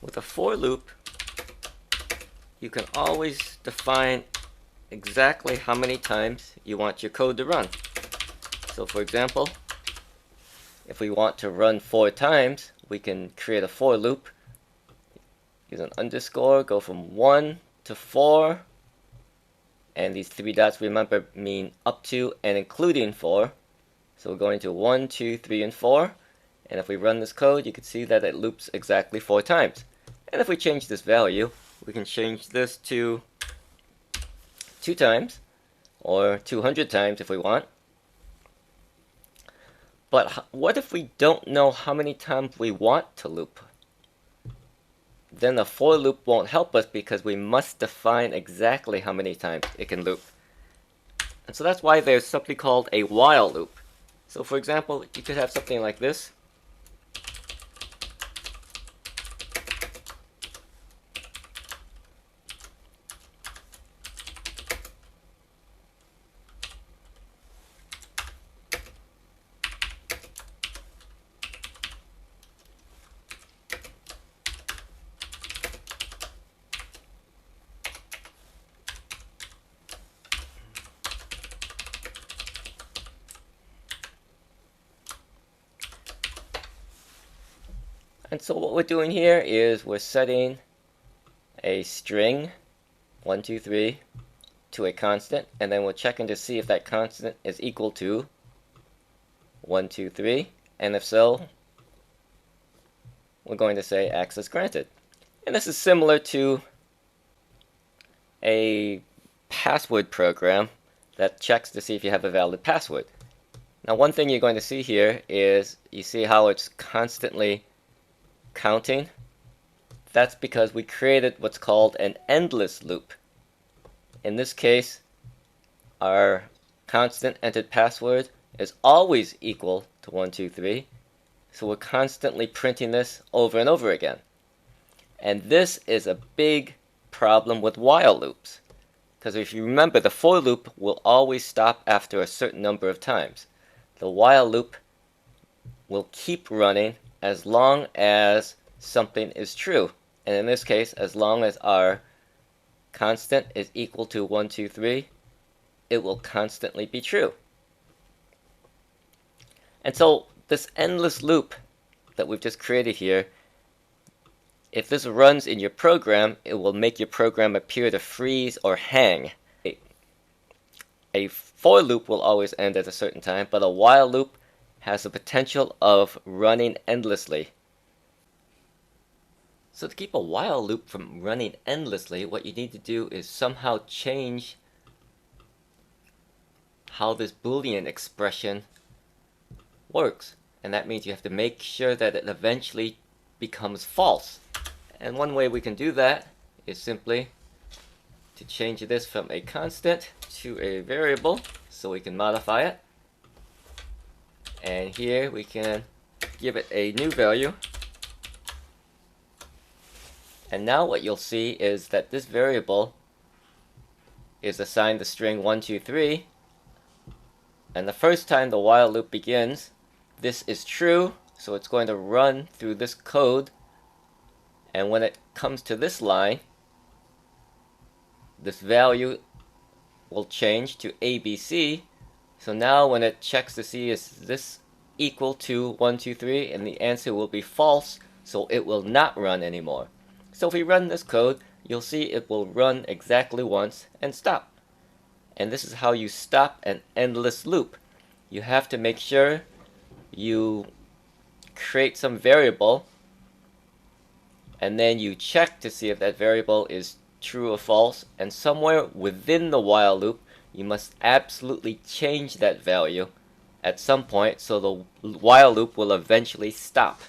With a for loop, you can always define exactly how many times you want your code to run. So for example, if we want to run 4 times, we can create a for loop, use an underscore, go from 1 to 4, and these 3 dots, remember, mean up to and including 4. So we're going to 1, 2, 3, and 4, and if we run this code, you can see that it loops exactly 4 times. And if we change this value, we can change this to 2 times, or 200 times if we want. But what if we don't know how many times we want to loop? Then the for loop won't help us because we must define exactly how many times it can loop. And so that's why there's something called a while loop. So for example, you could have something like this. And so what we're doing here is we're setting a string 1, 2, 3 to a constant, and then we're checking to see if that constant is equal to 1, 2, 3, and if so, we're going to say access granted. And this is similar to a password program that checks to see if you have a valid password. Now one thing you're going to see here is you see how it's constantly counting. That's because we created what's called an endless loop. In this case, our constant entered password is always equal to 1, 2, 3. So we're constantly printing this over and over again. And this is a big problem with while loops. Because if you remember, the for loop will always stop after a certain number of times. The while loop will keep running as long as something is true. And in this case, as long as our constant is equal to 1, 2, 3, it will constantly be true. And so this endless loop that we've just created here, if this runs in your program, it will make your program appear to freeze or hang. A for loop will always end at a certain time, but a while loop has the potential of running endlessly. So to keep a while loop from running endlessly, what you need to do is somehow change how this Boolean expression works. And that means you have to make sure that it eventually becomes false. And one way we can do that is simply to change this from a constant to a variable so we can modify it. And here we can give it a new value. And now what you'll see is that this variable is assigned the string 1, 2, 3. And the first time the while loop begins, this is true, so it's going to run through this code. And when it comes to this line, this value will change to ABC. So now when it checks to see is this equal to 1, 2, 3, and the answer will be false, so it will not run anymore. So if we run this code, you'll see it will run exactly once and stop. And this is how you stop an endless loop. You have to make sure you create some variable, and then you check to see if that variable is true or false, and somewhere within the while loop you must absolutely change that value at some point so the while loop will eventually stop.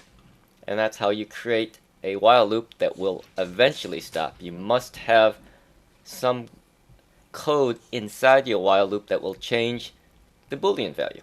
And that's how you create a while loop that will eventually stop. You must have some code inside your while loop that will change the Boolean value.